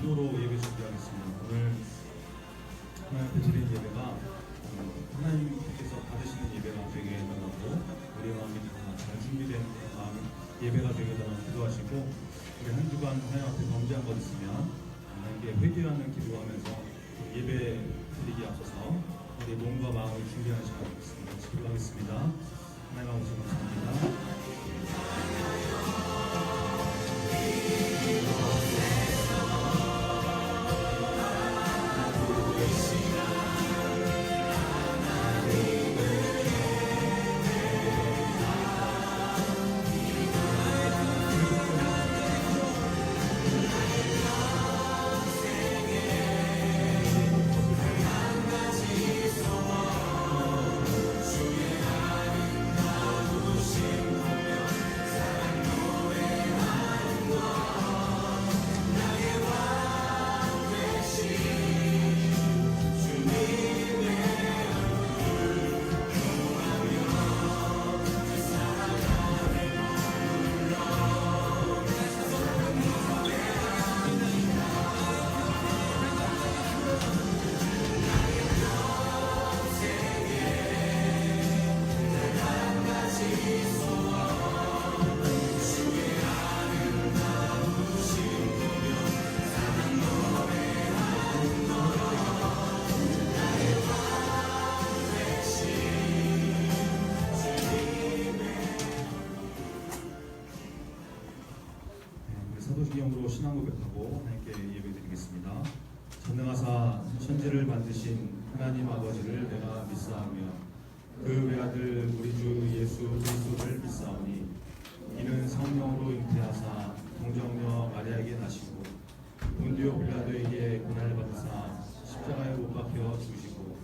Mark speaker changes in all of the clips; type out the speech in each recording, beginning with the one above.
Speaker 1: 기도로 예배 준비하겠습니다. 오늘 하나님 앞에 드리는 예배가 하나님께서 받으시는 예배가 되게 달라고 우리 마음이 다 잘 준비된 마음 예배가 되게 달라고 기도하시고, 우리 한 주간 하나님 앞에 범죄한 것 있으면 하나님께 회개하는 기도하면서 예배 드리기 앞서서 우리 몸과 마음을 준비하는 시간이 있습니다. 기도하겠습니다. 하나님 아버지 감사합니다. 사도신경으로 신앙 고백하고 하나님께 예배드리겠습니다. 전능하사 천지를 만드신 하나님 아버지를 내가 믿사오며 그 외아들 우리 주 예수 그리스도를 믿사오니 이는 성령으로 잉태하사 동정녀 마리아에게 나시고 본디오 빌라도에게 고난을 받으사 십자가에 못 박혀 죽으시고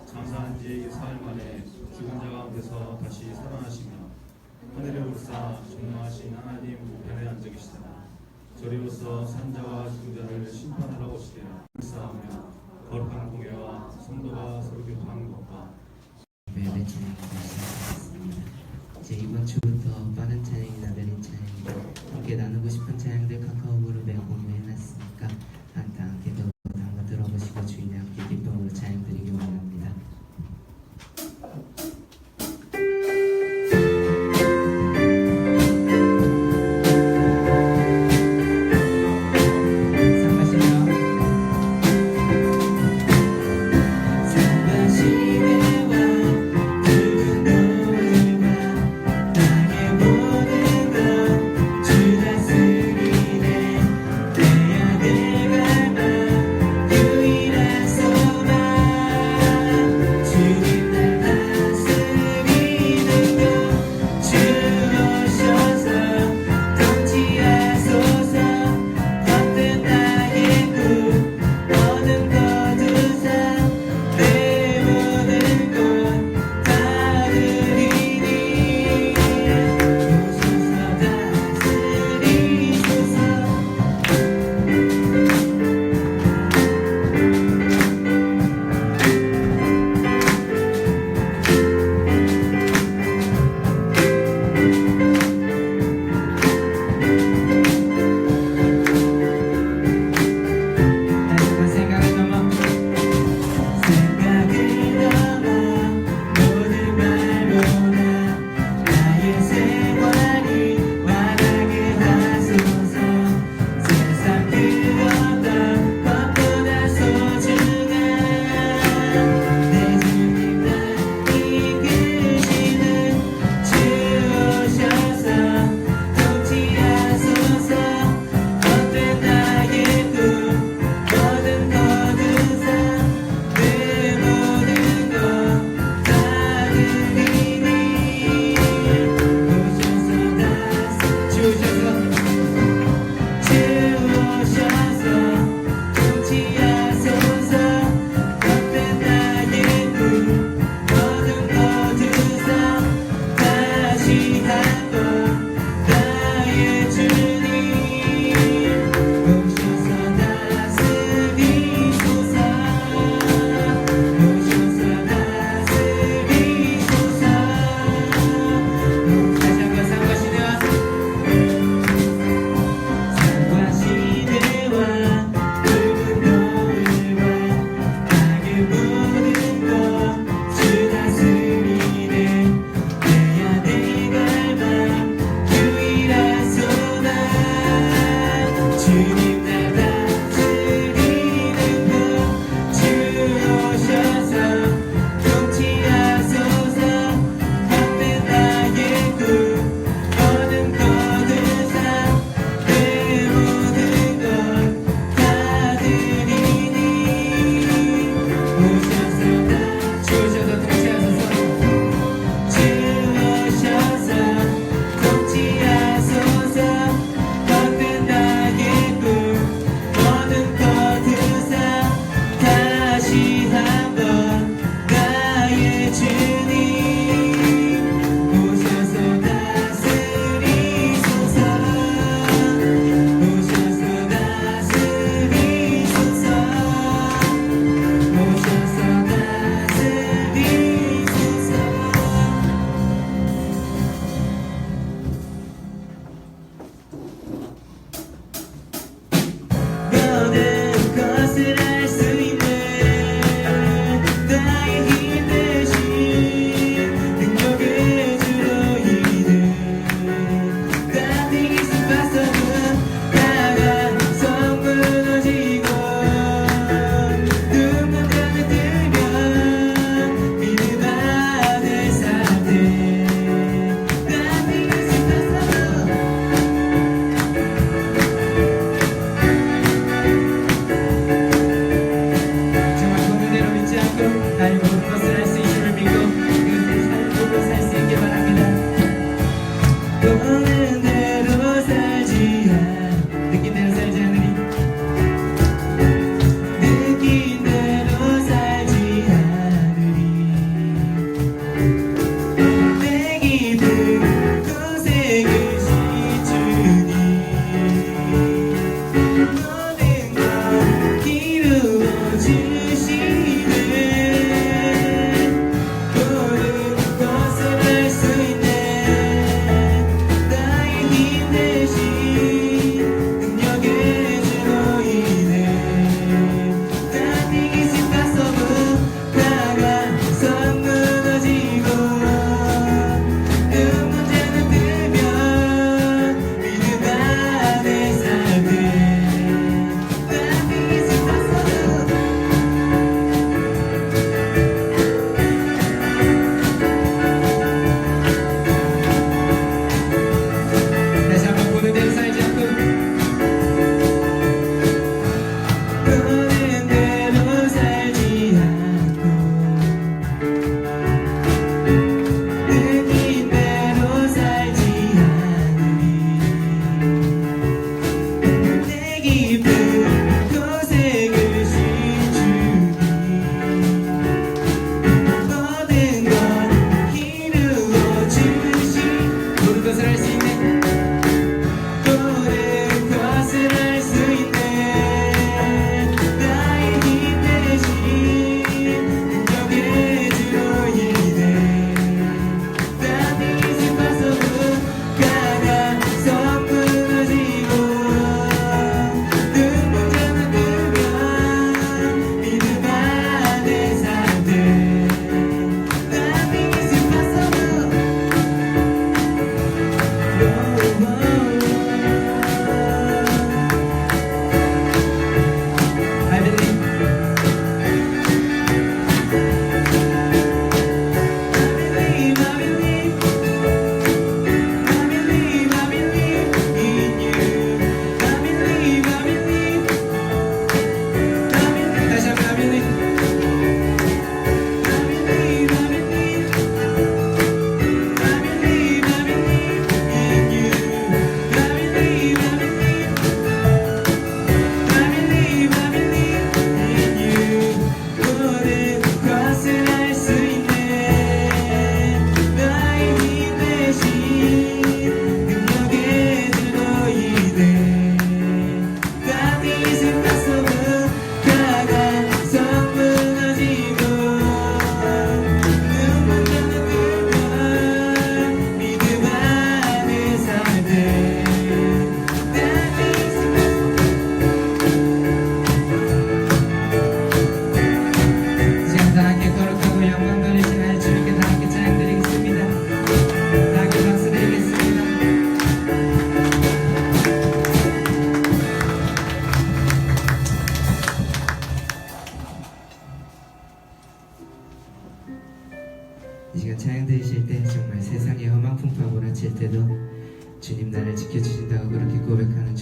Speaker 1: 장사한 지 사흘 만에 죽은 자 가운데서 다시 살아나시며 하늘에 오르사 전능하신 하나님 우편에 앉아 계시다. 저리로서 산자와 죽은 자를 심판하러 오시리라. 싸우며 거룩한 공예와 성도가 서로 교통하는 것과
Speaker 2: 예배 찬양을 시작하겠습니다. 이제 이번 주부터 빠른 찬양이나 느린 찬양, 함께 나누고 싶은 찬양들 카카오 그룹에 공유해놨으니까 함께 더 한번 들어보시고 주인의 함께 기쁨으로 찬양 드리기 원합니다.
Speaker 3: 주의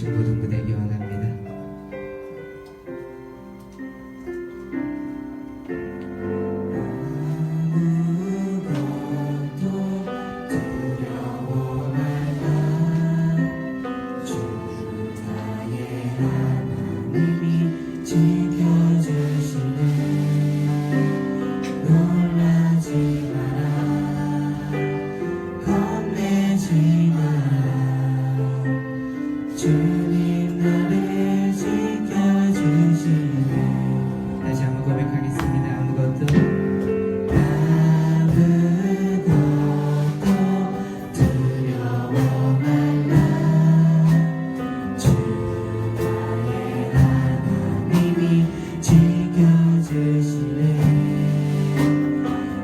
Speaker 2: 중고등부되기 원합니다. 주님 나를 지켜주시네. 다시 한번 고백하겠습니다. 아무것도 두려워 말라. 주 나의 하나님이 지켜주시네.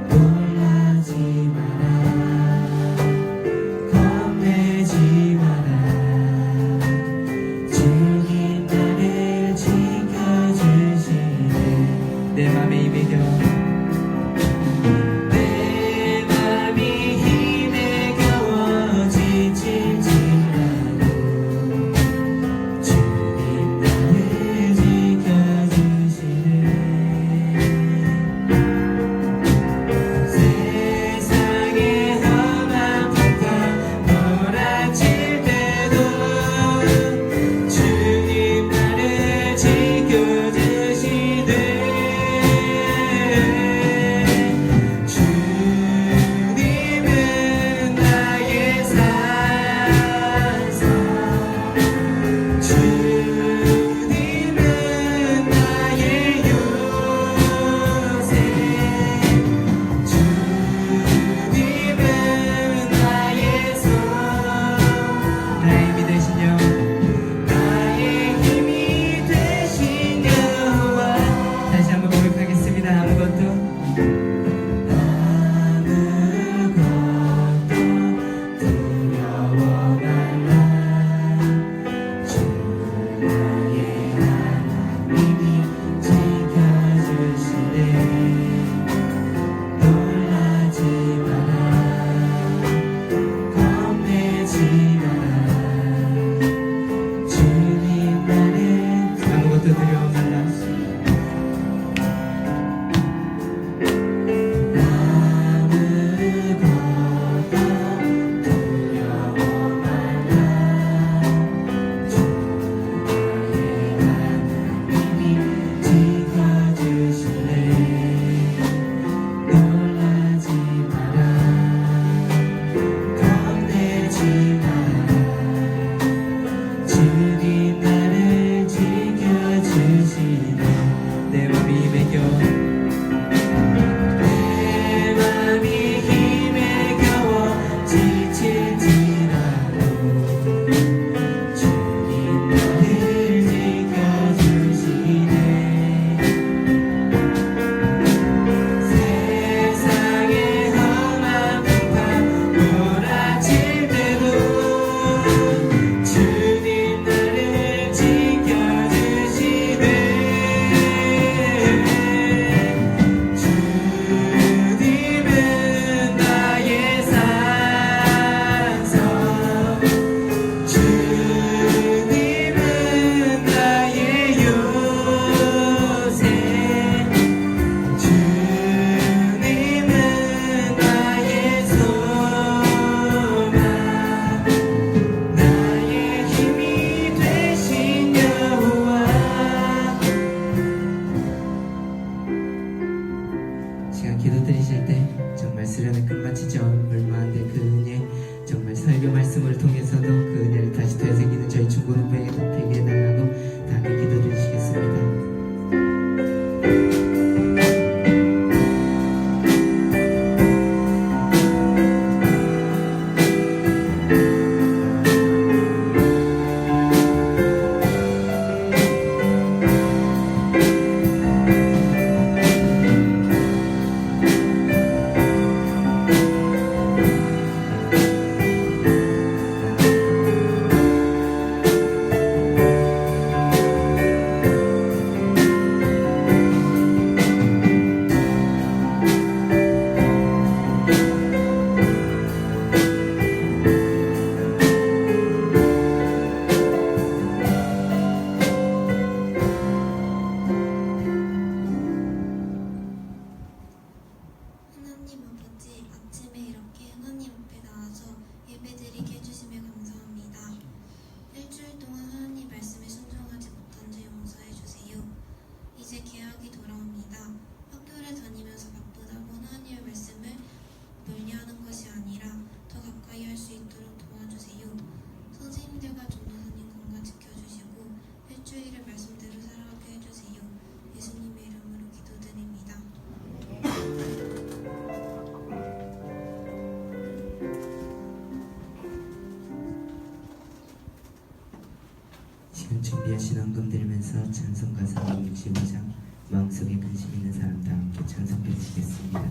Speaker 2: 놀라지 마라. 겁내지 마라. 지금 준비하신 헌금 드리면서 찬송가 365장 마음속에 근심 있는 사람 다 함께 찬송해 주시겠습니다.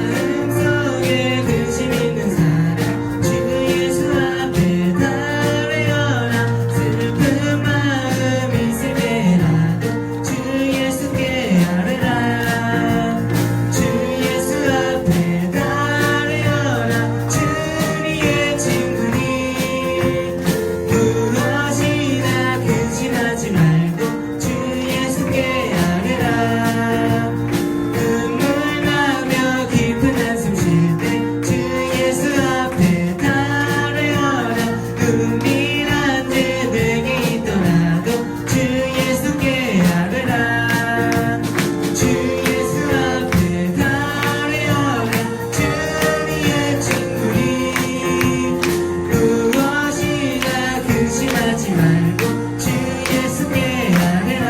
Speaker 2: 마음속에 근심 있는 사람 주 예수 앞에 달려라. 슬픈 마음 있을 때라도 주 예수께 아뢰라. 주 예수 앞에 달려라. 주님의 친구니 무엇이나 근심하지 말고 주 예수께 아뢰라. 눈물 나며 깊은 한숨 쉴 때 주 예수 앞에 달려라. 은밀한 죄 내게 있더라도 주 예수께 아뢰라. 주 예수 앞에 달려라. 주님의 친구니 무엇이나 근심하지 말고 주 예수께 아뢰라.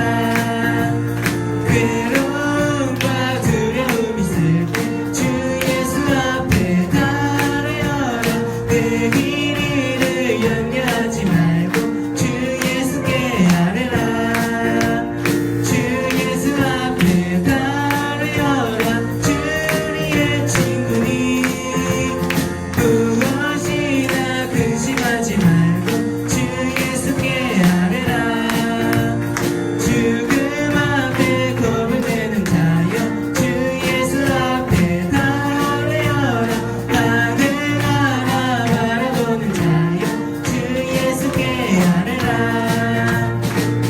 Speaker 2: 괴로움과 두려움 있을 때 주 예수 앞에 달려라. 내 길이를 염려하지 말고 주 예수께 아뢰라. 주 예수 앞에 달려라. 주님의 친구니 무엇이나 근심하지 말고 주 예수께 아뢰라. 죽음 앞에 겁을 내는 자여 주 예수 앞에 달려라. 하늘 하나 바라보는 자여 주 예수께 아뢰라.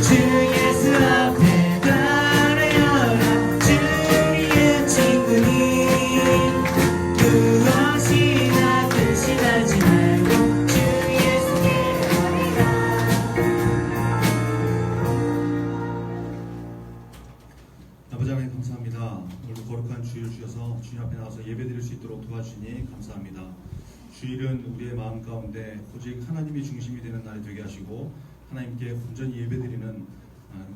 Speaker 2: 주 예수 앞에 달려라. 주님의 친구니 무엇이나 근심하지 말고 주 예수께 아뢰라.
Speaker 1: 아버지 하나님 감사합니다. 오늘도 거룩한 주일 주셔서 주님 앞에 나와서 예배드릴 수 있도록 도와주시니 감사합니다. 주일은 우리의 마음 가운데 오직 하나님이 중심이 되는 날이 되게 하시고 하나님께 온전히 예배드리는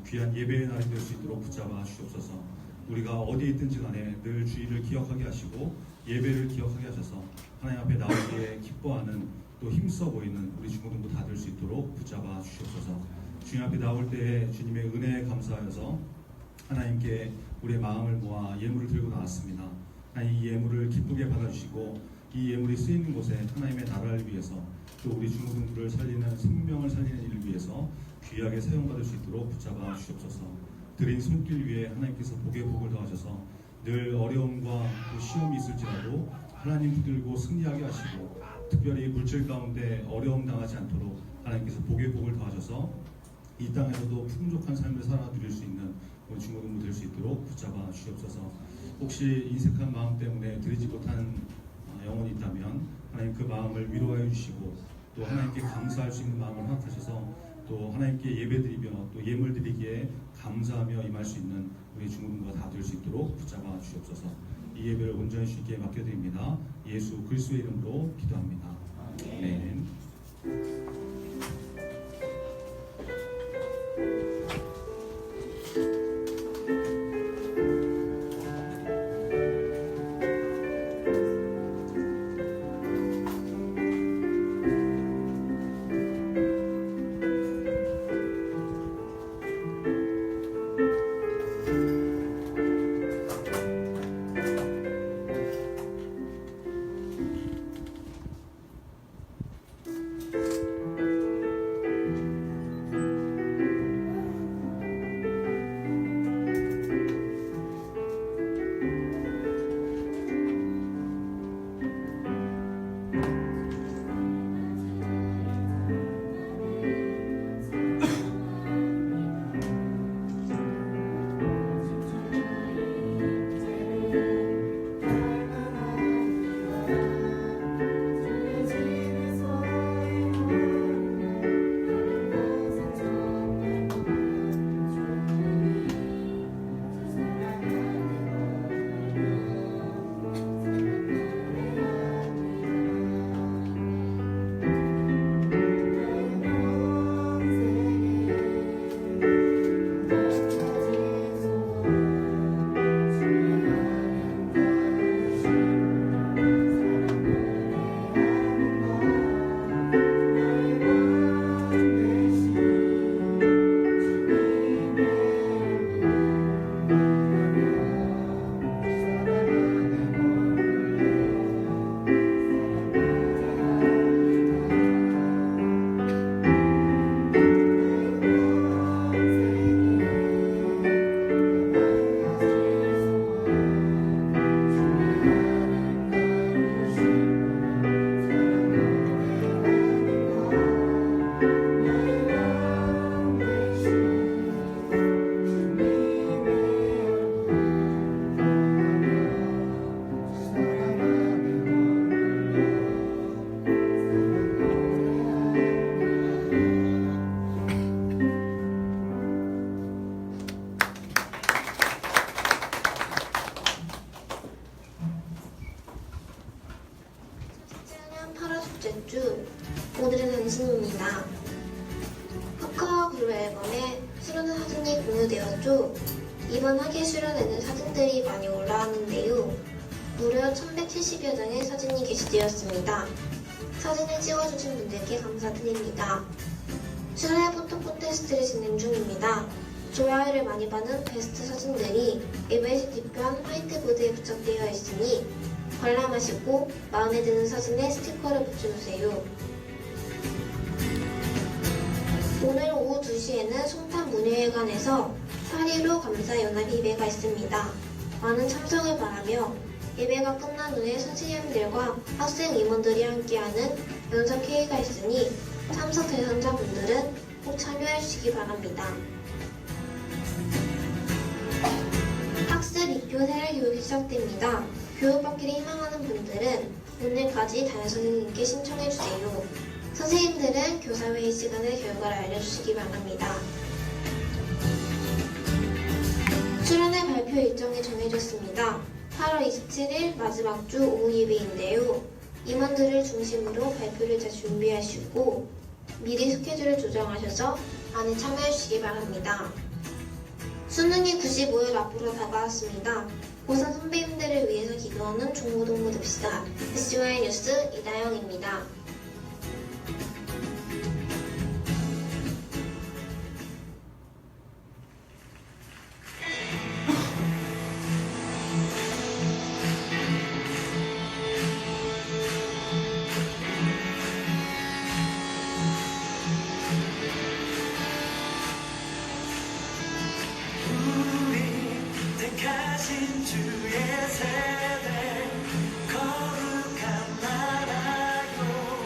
Speaker 1: 귀한 예배의 날이 될 수 있도록 붙잡아 주옵소서. 우리가 어디에 있든지 간에 늘 주일을 기억하게 하시고 예배를 기억하게 하셔서 하나님 앞에 나올 때 기뻐하는 또 힘써 보이는 우리 중고등부 다 될 수 있도록 붙잡아 주옵소서. 주님 앞에 나올 때 주님의 은혜에 감사하여서 하나님께 우리의 마음을 모아 예물을 들고 나왔습니다. 하나님 이 예물을 기쁘게 받아주시고 이 예물이 쓰이는 곳에 하나님의 나라를 위해서 또 우리 중고등부를 살리는 생명을 살리는 일을 위해서 귀하게 사용받을 수 있도록 붙잡아 주옵소서. 드린 손길 위에 하나님께서 복의 복을 더하셔서 늘 어려움과 또 시험이 있을지라도 하나님 붙들고 승리하게 하시고 특별히 물질 가운데 어려움 당하지 않도록 하나님께서 복의 복을 더하셔서 이 땅에서도 풍족한 삶을 살아 누릴 수 있는 우리 중고등부 될 수 있도록 붙잡아 주옵소서. 혹시 인색한 마음 때문에 드리지 못한 영혼이 있다면 하나님 그 마음을 위로하여 주시고 또 하나님께 감사할 수 있는 마음을 허락하셔서 또 하나님께 예배드리며 또 예물 드리기에 감사하며 임할 수 있는 우리 중고등부가 다 될 수 있도록 붙잡아 주옵소서. 이 예배를 온전히 주님께 맡겨드립니다. 예수 그리스도의 이름으로 기도합니다. 아멘.
Speaker 3: 둘째 주, 오늘은 단신입니다. 카카오 그룹 앨범에 수많은 사진이 공유되었죠. 이번 학예 수련회는 사진들이 많이 올라왔는데요. 무려 1170여 장의 사진이 게시되었습니다. 사진을 찍어주신 분들께 감사드립니다. 수련회 포토 콘테스트를 진행 중입니다. 좋아요를 많이 받은 베스트 사진들이 예배식 뒤편 화이트보드에 부착되어 있으니 관람하시고 마음에 드는 사진에 스티커를 붙여주세요. 오늘 오후 2시에는 송탄 문예회관에서 8.15 감사연합 예배가 있습니다. 많은 참석을 바라며 예배가 끝난 후에 선생님들과 학생 임원들이 함께하는 연석회의가 있으니 참석 대상자분들은 꼭 참여해 주시기 바랍니다. 학습 2표 세례 교육이 시작됩니다. 교육받기를 희망하는 분들은 오늘까지 담임 선생님께 신청해 주세요. 선생님들은 교사회의 시간에 결과를 알려주시기 바랍니다. 수련회 발표 일정이 정해졌습니다. 8월 27일 마지막 주 오후 예배인데요. 임원들을 중심으로 발표를 잘 준비하시고 미리 스케줄을 조정하셔서 많이 참여해 주시기 바랍니다. 수능이 95일 앞으로 다가왔습니다. 고3 선배님들을 위해서 기도하는 중고등부 됩시다. SY 뉴스 이다영입니다.
Speaker 4: 택하신 주의 세대 거룩한 나라요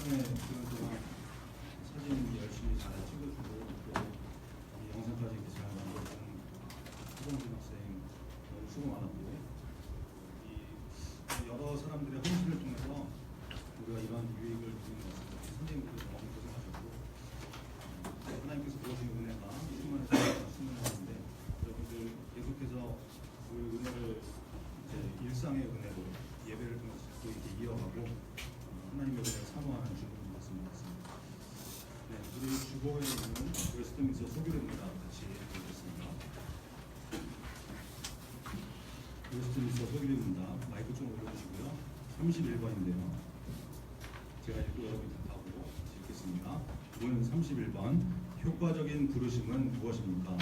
Speaker 1: 시간에 그런 동안 사진 열심히 잘 찍어주고 또 이 영상까지 이렇게 잘 만들어준 허정진 학생 너무 수고 많았고 이 여러 사람들의 헌신을 통해서 우리가 이런 유익을 누리는 것 같습니다. 선생님들도 너무 고생하셨고 하나님께서 부어주신 은혜가 충만해서 수능하는데 여러분들 계속해서 그 은혜를 이제 일상의 은혜로 예배를 통해서 또 이렇게 이어가고 하나님의 은혜를 사모하는 주님인 것 같습니다. 네, 우리 주보에 있는 웨스트민스터 소규례입니다. 같이 보겠습니다. 웨스트민스터 소규례입니다. 마이크 좀 올려주시고요. 31번인데요. 제가 읽고 여러분이 답하고 읽겠습니다. 오늘 31번. 효과적인 부르심은 무엇입니까?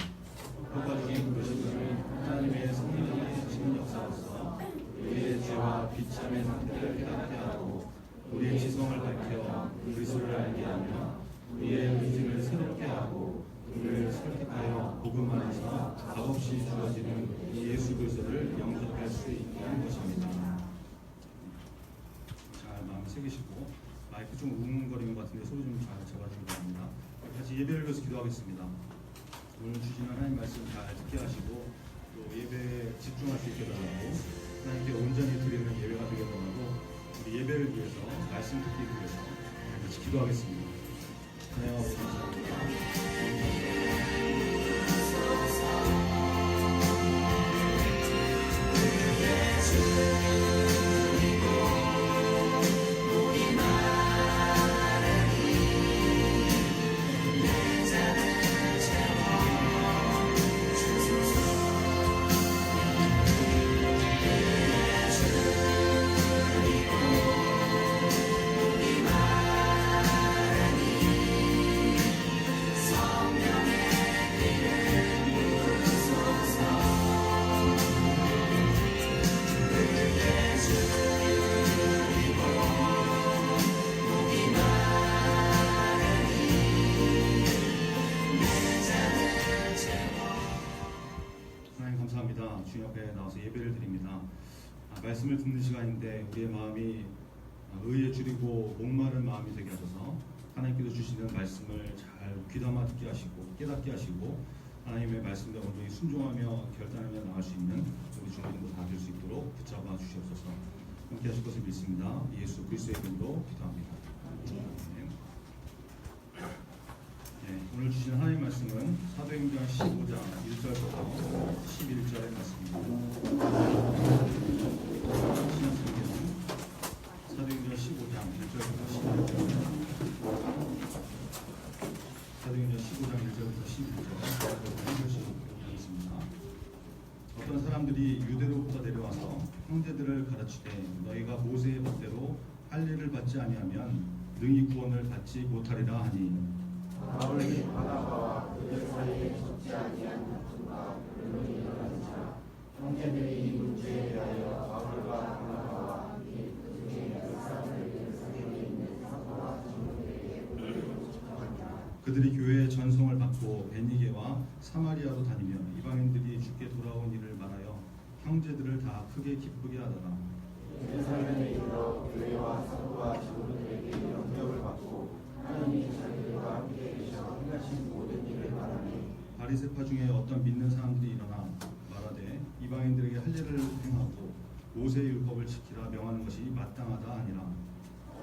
Speaker 1: 효과적인 부르심은 하나님의 성령의 하시는 역사로서 우리의 죄와 비참의 상태를 깨닫게 하고 우리의 지성을 밝혀 그리스도를 알게 하며 우리의 의지를 새롭게 하고 우리를 설득하여 복음 안에서 값없이 주어지는 예수 그리스도를 영접할 수 있게 하는 것입니다. 잘 마음을 새기시고 마이크 좀 웅웅거리는 것 같은데 소리 좀 잘 잡아주기 바랍니다. 같이 예배를 위해서 기도하겠습니다. 오늘 주시는 하나님 말씀 잘 듣게 하시고 또 예배에 집중할 수 있게 달라고 하나님께 온전히 드리는 예배가 되게 달라고 우리 예배를 위해서 말씀 듣기 위해서 같이 기도하겠습니다. 하나님 아버지 감사합니다. 감사합니다. 주님 앞에 나와서 예배를 드립니다. 말씀을 듣는 시간인데 우리의 마음이 의에 줄이고 목마른 마음이 되게 하셔서 하나님께서 주시는 말씀을 잘 귀담아 듣게 하시고 깨닫게 하시고 하나님의 말씀에 온전히 순종하며 결단하며 나갈 수 있는 우리 주님도 다 될 수 있도록 붙잡아 주시옵소서. 함께 하실 것을 믿습니다. 예수 그리스도의 이름으로 기도합니다. 아멘. 네, 오늘 주신 하나님 말씀은 사도행전 15장 1절부터 11절의 말씀입니다. 신약성경 사도행전 15장 1절부터 11절 사도행전 15장 1절부터 11절 한 절씩 읽겠습니다. 어떤 사람들이 유대로부터 내려와서 형제들을 가르치되 너희가 모세의 법대로 할례를 받지 아니하면 능히 구원을 받지 못하리라 하니
Speaker 4: 바울이 바나바와 그들 사이에 적지 아니한 다툼과 변론이 일어나는 자 형제들이 이 문제에 대하여 바울과 바나바와 함께 그 중에 몇 사람을 예루살렘에 있는 사도와 전도들에게 요청한다.
Speaker 1: 그들이 교회의 전송을 받고 베니게와 사마리아로 다니며 이방인들이 주께 돌아온 일을 말하여 형제들을 다 크게 기쁘게 하더라.
Speaker 4: 예루살렘에 이르러 교회와 사도와 전도들에게 영접을 받고 하나님이 자기들과 함께 계셔 행하신 모든 일을 말하니
Speaker 1: 바리새파 중에 어떤 믿는 사람들이 일어나 말하되 이방인들에게 할례를 행하고 모세의 율법을 지키라 명하는 것이 마땅하다 하니라.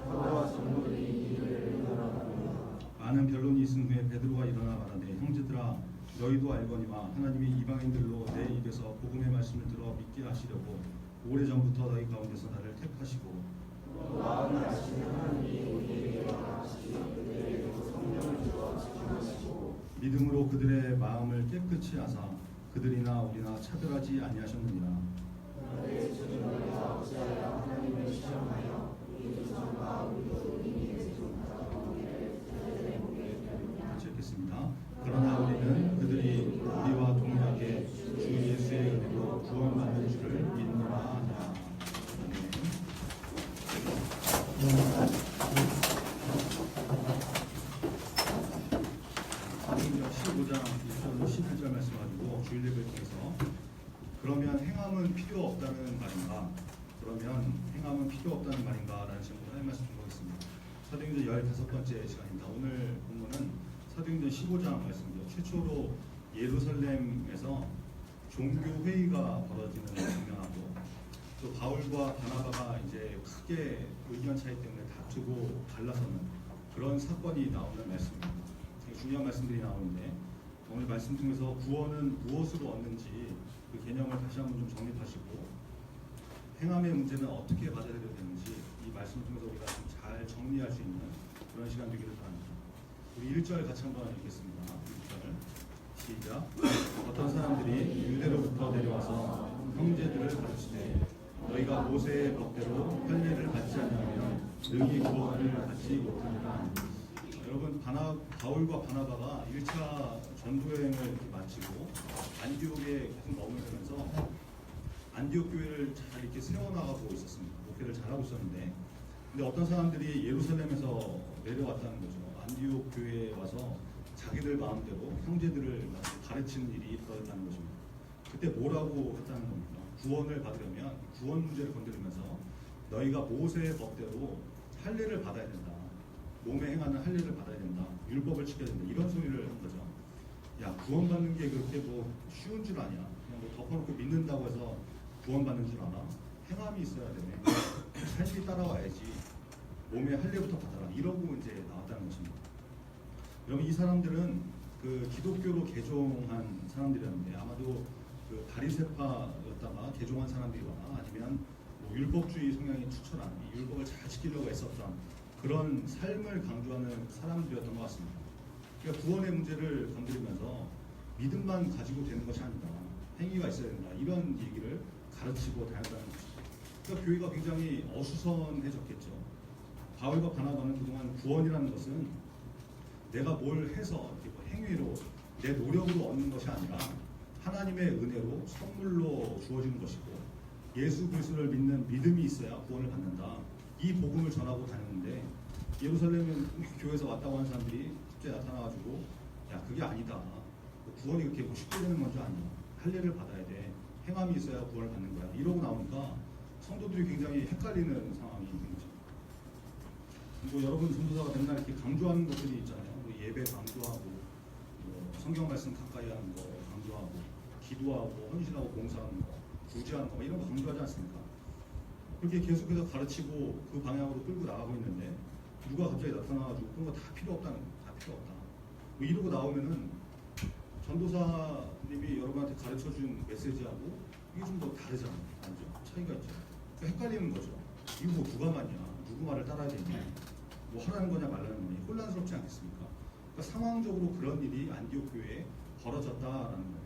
Speaker 4: 사도와 전도들이 이를 일어나며
Speaker 1: 많은 변론이 있은 후에 베드로가 일어나 말하되 형제들아 너희도 알거니와 하나님이 이방인들로 내 입에서 복음의 말씀을 들어 믿게 하시려고 오래전부터 너희 가운데서 나를 택하시고
Speaker 4: 또 마음을 아시는 하나님이 우리에게 같이 그들에게도 성령을 주어 지켜주시고
Speaker 1: 믿음으로 그들의 마음을 깨끗이 하사 그들이나 우리나 차별하지 아니하셨느니라.
Speaker 4: 내 주님과 어찌하여 하나님을 시험하여 우리 조상과 우리 주님이 대중하다 보기를 그들의 목에 펴느냐.
Speaker 1: 같이 읽겠습니다. 그러나 우리는 그들이 우리와 동일하게 주 예수의 은혜로 구원받는 줄을 믿노라 하냐. 사도행전 15장 1절 11절 말씀 가지고 주일 예배를 통해서 그러면 행함은 필요 없다는 말인가? 그러면 행함은 필요 없다는 말인가? 라는 질문을 할 말씀 좀 보겠습니다. 사도행전 15번째 시간입니다. 오늘 본문은 사도행전 15장 말씀입니다. 최초로 예루살렘에서 종교회의가 벌어지는 장면하고 또 바울과 바나바가 이제 크게 의견 차이 때문에 다투고 갈라서는 그런 사건이 나오는 말씀입니다. 되게 중요한 말씀들이 나오는데 오늘 말씀 중에서 구원은 무엇으로 얻는지 그 개념을 다시 한번 좀 정립하시고 행함의 문제는 어떻게 받아들여야 되는지 이 말씀을 통해서 우리가 좀 잘 정리할 수 있는 그런 시간 되기를 바랍니다. 우리 1절 같이 한번 읽겠습니다. 1절 시작. 어떤 사람들이 유대로부터 내려와서 형제들을 가르치되 너희가 모세의 법대로 할례를 받지 않으면 능히 구원을 받지 못하니라. 여러분 바울과 바나바가 1차 전도여행을 이렇게 마치고 안디옥에 계속 머무르면서 안디옥 교회를 잘 이렇게 세워나가고 있었습니다. 목회를 잘하고 있었는데 근데 어떤 사람들이 예루살렘에서 내려왔다는 거죠. 안디옥 교회에 와서 자기들 마음대로 형제들을 가르치는 일이 벌어졌다는 것입니다. 그때 뭐라고 했다는 겁니까? 구원을 받으려면 구원 문제를 건드리면서 너희가 모세의 법대로 할례를 받아야 된다. 몸에 행하는 할례를 받아야 된다. 율법을 지켜야 된다. 이런 소리를 한 거죠. 야, 구원받는 게 그렇게 뭐 쉬운 줄 아냐? 그냥 뭐 덮어놓고 믿는다고 해서 구원받는 줄 아나? 행함이 있어야 되네. 삶이 따라와야지. 몸에 할례부터 받아라. 이러고 이제 나왔다는 것입니다. 여러분 이 사람들은 그 기독교로 개종한 사람들이었는데 아마도 그 바리새파였다가 개종한 사람들이거나 아니면 뭐 율법주의 성향이 추천한 이 율법을 잘 지키려고 했었던 그런 삶을 강조하는 사람들이었던 것 같습니다. 그러니까 구원의 문제를 건드리면서 믿음만 가지고 되는 것이 아니다. 행위가 있어야 된다. 이런 얘기를 가르치고 다녔다는 것이죠. 그러니까 교회가 굉장히 어수선해졌겠죠. 바울과 바나바는 그동안 구원이라는 것은 내가 뭘 해서 이렇게 뭐 행위로 내 노력으로 얻는 것이 아니라 하나님의 은혜로 선물로 주어지는 것이고 예수 그리스도를 믿는 믿음이 있어야 구원을 받는다. 이 복음을 전하고 다녔는데 예루살렘 교회에서 왔다고 하는 사람들이 갑자기 나타나가지고 야 그게 아니다. 구원이 그렇게 뭐 쉽게 되는 건지 아니야. 할례를 받아야 돼. 행함이 있어야 구원을 받는 거야. 이러고 나오니까 성도들이 굉장히 헷갈리는 상황이 있는 거죠. 뭐 여러분 전도사가 맨날 이렇게 강조하는 것들이 있잖아요. 뭐 예배 강조하고 뭐 성경 말씀 가까이 하는 거 강조하고 기도하고 헌신하고 봉사하는 거 구제하는 거 이런 거 강조하지 않습니까? 그렇게 계속해서 가르치고 그 방향으로 끌고 나가고 있는데 누가 갑자기 나타나가지고 그런 거 다 필요 없다는 거, 다 필요 없다. 뭐 이러고 나오면은 전도사님이 여러분한테 가르쳐준 메시지하고 이게 좀 더 다르잖아요. 다르죠? 차이가 있죠. 그러니까 헷갈리는 거죠. 이거 뭐 누가 맞냐? 누구 말을 따라야 되냐? 뭐 하라는 거냐 말라는 거냐? 혼란스럽지 않겠습니까? 그러니까 상황적으로 그런 일이 안디옥 교회에 벌어졌다라는 거예요.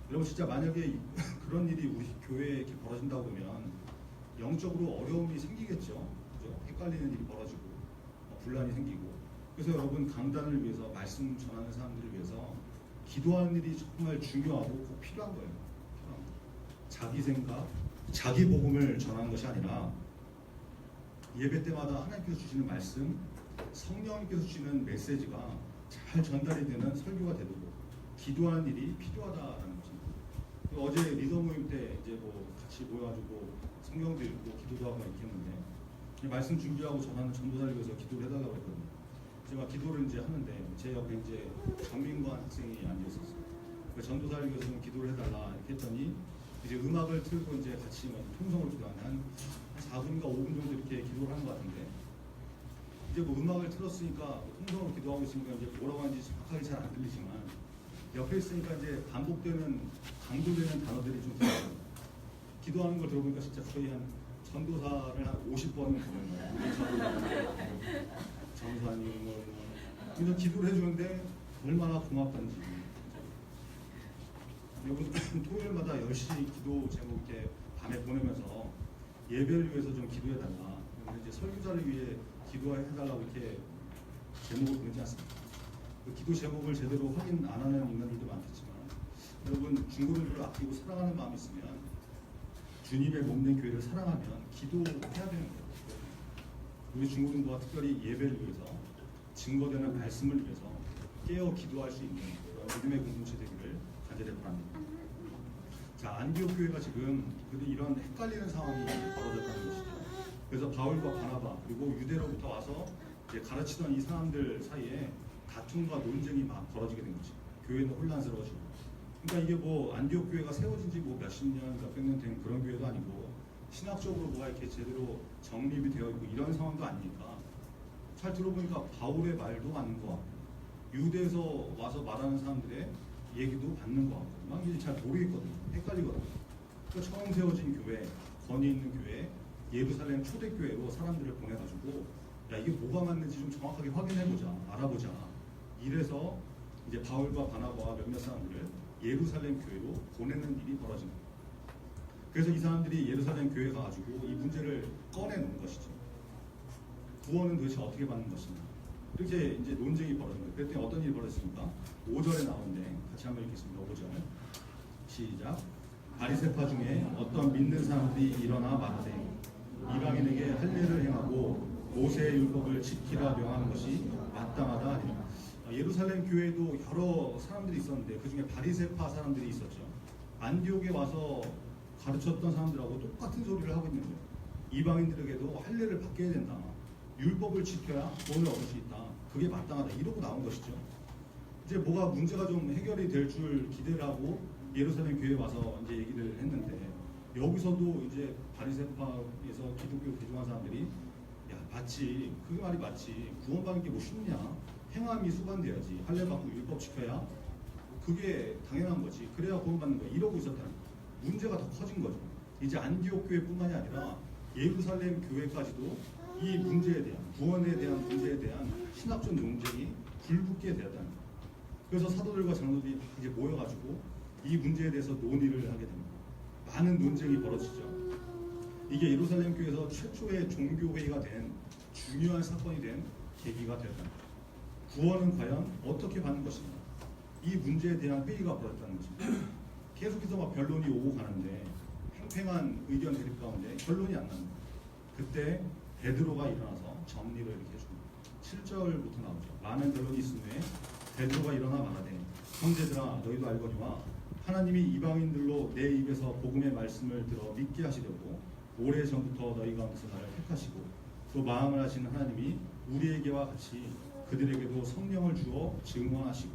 Speaker 1: 여러분 진짜 만약에 그런 일이 우리 교회에 이렇게 벌어진다고 그러면 영적으로 어려움이 생기겠죠. 그죠? 헷갈리는 일이 벌어지고 분란이 생기고 그래서 여러분 강단을 위해서 말씀 전하는 사람들을 위해서 기도하는 일이 정말 중요하고 꼭 필요한 거예요. 필요한 거. 자기 생각, 자기 복음을 전하는 것이 아니라 예배 때마다 하나님께서 주시는 말씀, 성령님께서 주시는 메시지가 잘 전달이 되는 설교가 되도록 기도하는 일이 필요하다라는 것입니다. 어제 리더 모임 때 이제 뭐 같이 모여가지고 성경도 읽고 기도도 하고 이렇게 했는데 말씀 준비하고 전하는 전도사를 위해서 기도를 해달라고 했거든요. 제가 기도를 이제 하는데 제 옆에 이제 장민관 학생이 앉아 있었어요. 그 전도사를 위해서 좀 기도를 해달라 이렇게 했더니 이제 음악을 틀고 이제 같이 통성으로 기도하는 한 4분인가 5분 정도 이렇게 기도를 하는 것 같은데 이제 뭐 음악을 틀었으니까 통성으로 기도하고 있으니까 이제 뭐라고 하는지 정확하게 잘 안 들리지만 옆에 있으니까 이제 반복되는 강조되는 단어들이 좀 들려요. 기도하는 걸 들어보니까 진짜 거의 한 전도사를 한 50번은 보는 거예요. 전사님 뭐 그래서 기도를 해주는데 얼마나 고맙던지. 여러분 토요일마다 10시 기도 제목 이렇게 밤에 보내면서 예배를 위해서 좀 기도해달라. 이제 설교자를 위해 기도해달라고 이렇게 제목을 보내지 않습니까? 그 기도 제목을 제대로 확인 안 하는 인간들도 많겠지만 여러분 중고등부를 아끼고 사랑하는 마음이 있으면 주님의 몸된 교회를 사랑하면 기도해야 되는 거예요. 우리 중고등부가 특별히 예배를 위해서 증거되는 말씀을 위해서 깨어 기도할 수 있는 믿음의 공동체 되기를 간절히 바랍니다. 자, 안디옥 교회가 지금 이런 헷갈리는 상황이 벌어졌다는 것이죠. 그래서 바울과 바나바 그리고 유대로부터 와서 이제 가르치던 이 사람들 사이에 다툼과 논쟁이 막 벌어지게 된 거지. 교회는 혼란스러워지고. 그러니까 이게 뭐 안디옥 교회가 세워진 지 뭐 몇십 년, 몇백 년 된 그런 교회도 아니고 신학적으로 뭐가 이렇게 제대로 정립이 되어 있고 이런 상황도 아니니까 잘 들어보니까 바울의 말도 맞는 것 같고 유대에서 와서 말하는 사람들의 얘기도 받는 것 같고 막 이제 잘 모르겠거든. 헷갈리거든. 그러니까 처음 세워진 교회, 권위 있는 교회, 예루살렘 초대교회로 사람들을 보내가지고 야 이게 뭐가 맞는지 좀 정확하게 확인해보자, 알아보자. 이래서 이제 바울과 바나바와 몇몇 사람들을 예루살렘 교회로 보내는 일이 벌어진 거예요. 그래서 이 사람들이 예루살렘 교회에 가가지고 이 문제를 꺼내놓은 것이죠. 구원은 도대체 어떻게 받는 것인가? 이렇게 이제 논쟁이 벌어진 거예요. 그랬더니 어떤 일이 벌어졌습니까? 5절에 나오는데 같이 한번 읽겠습니다. 5절 시작. 바리새파 중에 어떤 믿는 사람들이 일어나 말하되 이방인에게 할례를 행하고 모세의 율법을 지키라 명하는 것이 마땅하다 하니라. 예루살렘 교회에도 여러 사람들이 있었는데 그 중에 바리새파 사람들이 있었죠. 안디옥에 와서 가르쳤던 사람들하고 똑같은 소리를 하고 있는 거예요. 이방인들에게도 할례를 받게 된다. 율법을 지켜야 구원을 얻을 수 있다. 그게 마땅하다. 이러고 나온 것이죠. 이제 뭐가 문제가 좀 해결이 될 줄 기대를 하고 예루살렘 교회에 와서 이제 얘기를 했는데 여기서도 이제 바리새파에서 기독교 개종한 사람들이 야 맞지, 그게 말이 맞지. 구원받는 게 뭐 쉽냐? 행함이 수반돼야지. 할례 받고 율법 지켜야 그게 당연한 거지. 그래야 구원받는 거야. 이러고 있었다는 거야. 문제가 더 커진 거죠. 이제 안디옥 교회뿐만이 아니라 예루살렘 교회까지도 이 문제에 대한 구원에 대한 문제에 대한 신학적 논쟁이 불붙게 되었다는 거예요. 그래서 사도들과 장로들이 이제 모여가지고 이 문제에 대해서 논의를 하게 됩니다. 많은 논쟁이 벌어지죠. 이게 예루살렘 교회에서 최초의 종교회의가 된 중요한 사건이 된 계기가 되었다는 거예요. 구원은 과연 어떻게 받는 것인가? 이 문제에 대한 회의가 벌어졌다는 것입니다. 계속해서 막 변론이 오고 가는데 팽팽한 의견 대립 가운데 결론이 안 납니다. 그때 베드로가 일어나서 정리를 이렇게 해줍니다. 7절부터 나오죠. 많은 변론이 있음에 베드로가 일어나 말하되 형제들아 너희도 알거니와 하나님이 이방인들로 내 입에서 복음의 말씀을 들어 믿게 하시려고 오래전부터 너희 가운데서 나를 택하시고 또 마음을 하시는 하나님이 우리에게와 같이 그들에게도 성령을 주어 증언하시고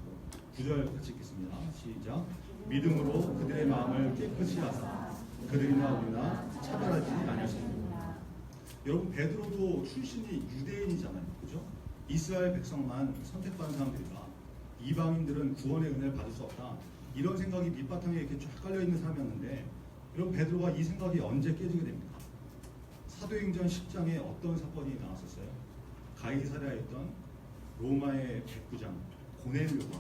Speaker 1: 9절 같이 읽겠습니다. 시작. 믿음으로 그들의 마음을 깨끗이 하사 그들이나 우리나 차별하지 아니하십니다. 여러분 베드로도 출신이 유대인이잖아요. 그죠? 이스라엘 백성만 선택받은 사람들이다. 이방인들은 구원의 은혜를 받을 수 없다. 이런 생각이 밑바탕에 이렇게 쫙 깔려있는 사람이었는데 여러분 베드로가 이 생각이 언제 깨지게 됩니까? 사도행전 10장에 어떤 사건이 나왔었어요? 가이사랴에 있던 로마의 백부장 고넬료가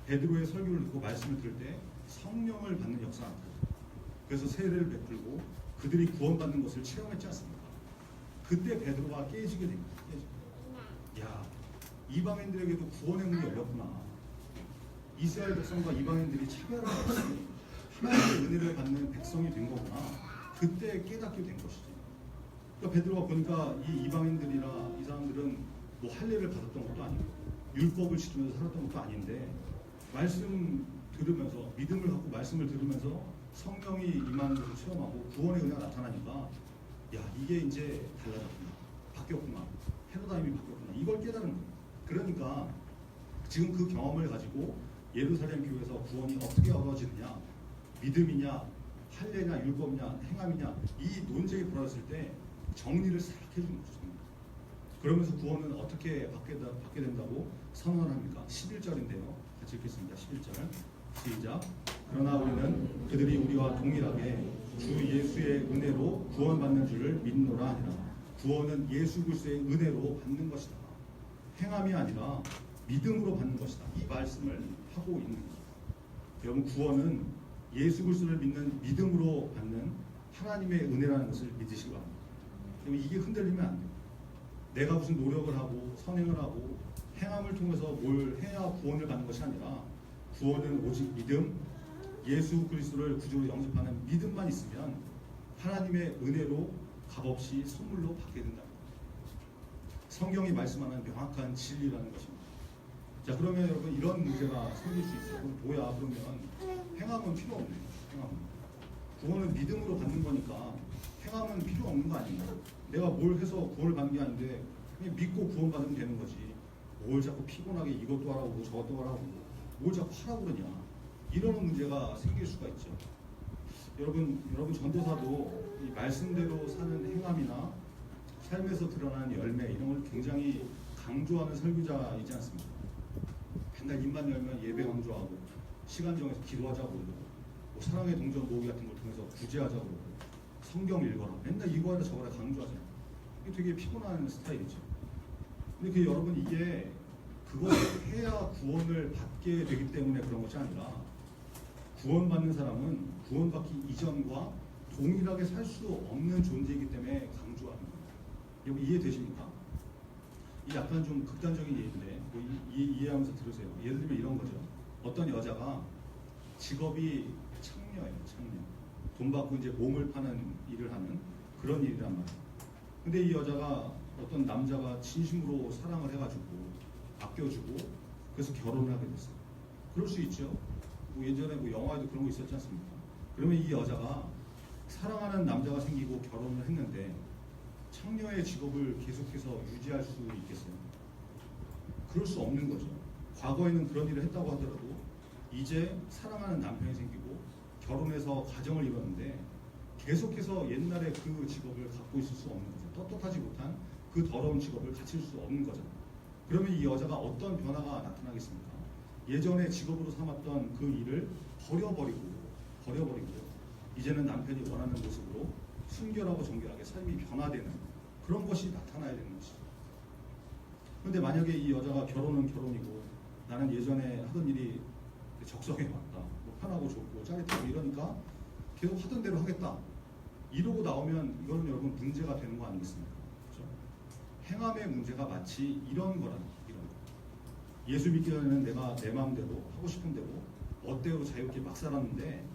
Speaker 1: 베드로의 설교를 듣고 말씀을 들을 때 성령을 받는 역사가 나타나요. 그래서 세례를 베풀고 그들이 구원받는 것을 체험했지 않습니까? 그때 베드로가 깨지게 됩니다. 야, 이방인들에게도 구원의 문이 열렸구나. 이스라엘 백성과 이방인들이 차별화 없이 하나님의 은혜를 받는 백성이 된 거구나. 그때 깨닫게 된 것이지. 그러니까 베드로가 보니까 이 이방인들이나 이 사람들은 뭐 할례를 받았던 것도 아니고 율법을 지키면서 살았던 것도 아닌데 말씀 들으면서 믿음을 갖고 말씀을 들으면서 성령이 임하는 것을 체험하고 구원의 은혜가 나타나니까 야 이게 이제 달라졌구나. 바뀌었구나. 패러다임이 바뀌었구나. 이걸 깨달은 거예요. 그러니까 지금 그 경험을 가지고 예루살렘 교회에서 구원이 어떻게 얻어지느냐, 믿음이냐, 할례냐, 율법이냐, 행함이냐 이 논쟁이 벌어졌을 때 정리를 싹 해주는 거죠. 그러면서 구원은 어떻게 받게 된다고 선언을 합니까? 11절인데요. 같이 읽겠습니다. 11절 시작. 그러나 우리는 그들이 우리와 동일하게 주 예수의 은혜로 구원받는 줄을 믿노라 하니라. 구원은 예수 그리스도의 은혜로 받는 것이다. 행함이 아니라 믿음으로 받는 것이다. 이 말씀을 하고 있는 거죠. 여러분 구원은 예수 그리스도를 믿는 믿음으로 받는 하나님의 은혜라는 것을 믿으시기 바랍니다. 이게 흔들리면 안 돼요. 내가 무슨 노력을 하고 선행을 하고 행함을 통해서 뭘 해야 구원을 받는 것이 아니라 구원은 오직 믿음, 예수 그리스도를 구주로 영접하는 믿음만 있으면 하나님의 은혜로 값없이 선물로 받게 된다. 성경이 말씀하는 명확한 진리라는 것입니다. 자 그러면 여러분 이런 문제가 생길 수 있어요. 그럼 뭐야? 그러면 행함은 필요 없네요. 행함은 구원은 믿음으로 받는 거니까 행함은 필요 없는 거 아닌가? 내가 뭘 해서 구원을 받는 게 아닌데 그냥 믿고 구원받으면 되는 거지. 뭘 자꾸 피곤하게 이것도 하라고 저것도 하라고 뭘 자꾸 하라고 그러냐. 이러는 문제가 생길 수가 있죠. 여러분 전도사도 이 말씀대로 사는 행함이나 삶에서 드러나는 열매 이런 걸 굉장히 강조하는 설교자이지 않습니까? 맨날 입만 열면 예배 강조하고 시간 정해서 기도하자고 그러고 뭐 사랑의 동전 모으기 같은 걸 통해서 구제하자고 그러고 성경 읽어라 맨날 이거하라 저거라 강조하잖아요. 이게 되게 피곤한 스타일이죠. 근데 그 여러분 이게 그걸 해야 구원을 받게 되기 때문에 그런 것이 아니라 구원받는 사람은 구원받기 이전과 동일하게 살 수 없는 존재이기 때문에 강조하는 거예요. 여러분 이해되십니까? 이 약간 좀 극단적인 예인데 뭐 이해하면서 들으세요. 예를 들면 이런 거죠. 어떤 여자가 직업이 창녀예요. 창녀. 돈 받고 이제 몸을 파는 일을 하는 그런 일이란 말이에요. 근데 이 여자가 어떤 남자가 진심으로 사랑을 해가지고 아껴주고 그래서 결혼을 하게 됐어요. 그럴 수 있죠. 뭐 예전에 뭐 영화에도 그런 거 있었지 않습니까? 그러면 이 여자가 사랑하는 남자가 생기고 결혼을 했는데 창녀의 직업을 계속해서 유지할 수 있겠어요? 그럴 수 없는 거죠. 과거에는 그런 일을 했다고 하더라도 이제 사랑하는 남편이 생기고 결혼해서 가정을 이뤘는데 계속해서 옛날에 그 직업을 갖고 있을 수 없는 거죠. 떳떳하지 못한 그 더러운 직업을 가질 수 없는 거잖아요. 그러면 이 여자가 어떤 변화가 나타나겠습니까? 예전에 직업으로 삼았던 그 일을 버려버리고 이제는 남편이 원하는 모습으로 순결하고 정결하게 삶이 변화되는 그런 것이 나타나야 되는 것이죠. 그런데 만약에 이 여자가 결혼은 결혼이고 나는 예전에 하던 일이 적성에 맞다, 뭐 편하고 좋고 짜릿하고 이러니까 계속 하던 대로 하겠다 이러고 나오면 이거는 여러분 문제가 되는 거 아니겠습니까? 그렇죠? 행함의 문제가 마치 이런 거라는 이런 거. 예수 믿기 전에는 내가 내 마음대로 하고 싶은 대로 멋대로 자유롭게 막 살았는데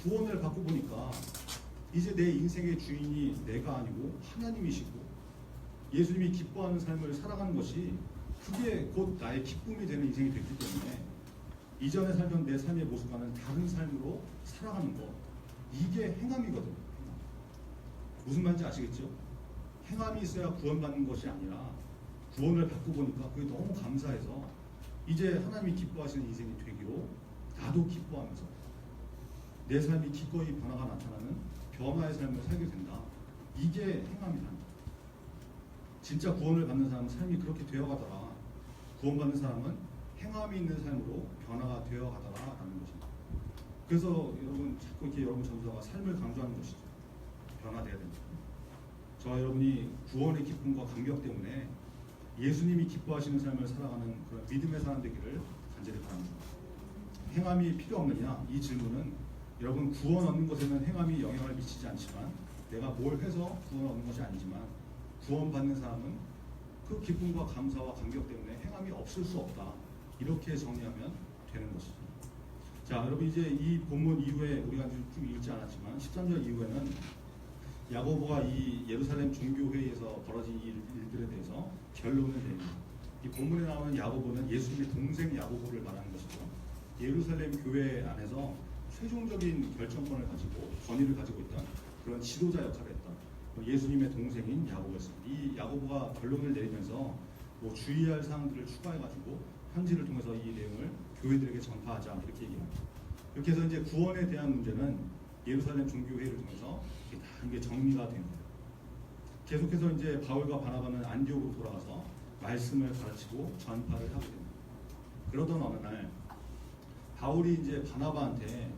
Speaker 1: 구원을 받고 보니까 이제 내 인생의 주인이 내가 아니고 하나님이시고 예수님이 기뻐하는 삶을 살아가는 것이 그게 곧 나의 기쁨이 되는 인생이 됐기 때문에 이전에 살던 내 삶의 모습과는 다른 삶으로 살아가는 것 이게 행함이거든요. 행함. 무슨 말인지 아시겠죠? 행함이 있어야 구원받는 것이 아니라 구원을 받고 보니까 그게 너무 감사해서 이제 하나님이 기뻐하시는 인생이 되기로 나도 기뻐하면서 내 삶이 기꺼이 변화가 나타나는 변화의 삶을 살게 된다. 이게 행함이다. 진짜 구원을 받는 사람은 삶이 그렇게 되어가더라. 구원받는 사람은 행함이 있는 삶으로 변화가 되어가더라라는 것입니다. 그래서 여러분 자꾸 이렇게 여러분 전도사가 삶을 강조하는 것이죠. 변화돼야 됩니다. 저와 여러분이 구원의 기쁨과 감격 때문에 예수님이 기뻐하시는 삶을 살아가는 그런 믿음의 사람 되기를 간절히 바랍니다. 행함이 필요 없느냐? 이 질문은 여러분 구원 얻는 것에는 행함이 영향을 미치지 않지만 내가 뭘 해서 구원 얻는 것이 아니지만 구원받는 사람은 그 기쁨과 감사와 감격 때문에 행함이 없을 수 없다. 이렇게 정리하면 되는 것이죠. 자, 여러분 이제 이 본문 이후에 우리가 쭉 읽지 않았지만 13절 이후에는 야고보가 이 예루살렘 종교회의에서 벌어진 일들에 대해서 결론을 내립니다. 이 본문에 나오는 야고보는 예수님의 동생 야고보를 말하는 것이죠. 예루살렘 교회 안에서 최종적인 결정권을 가지고 권위를 가지고 있던 그런 지도자 역할을 했던 예수님의 동생인 야고보였습니다. 이 야고보가 결론을 내리면서 뭐 주의할 사항들을 추가해가지고 편지를 통해서 이 내용을 교회들에게 전파하자 이렇게 얘기합니다. 이렇게 해서 이제 구원에 대한 문제는 예루살렘 종교회의를 통해서 이게 정리가 된 거예요. 계속해서 이제 바울과 바나바는 안디옥으로 돌아가서 말씀을 가르치고 전파를 하게 됩니다. 그러던 어느 날 바울이 이제 바나바한테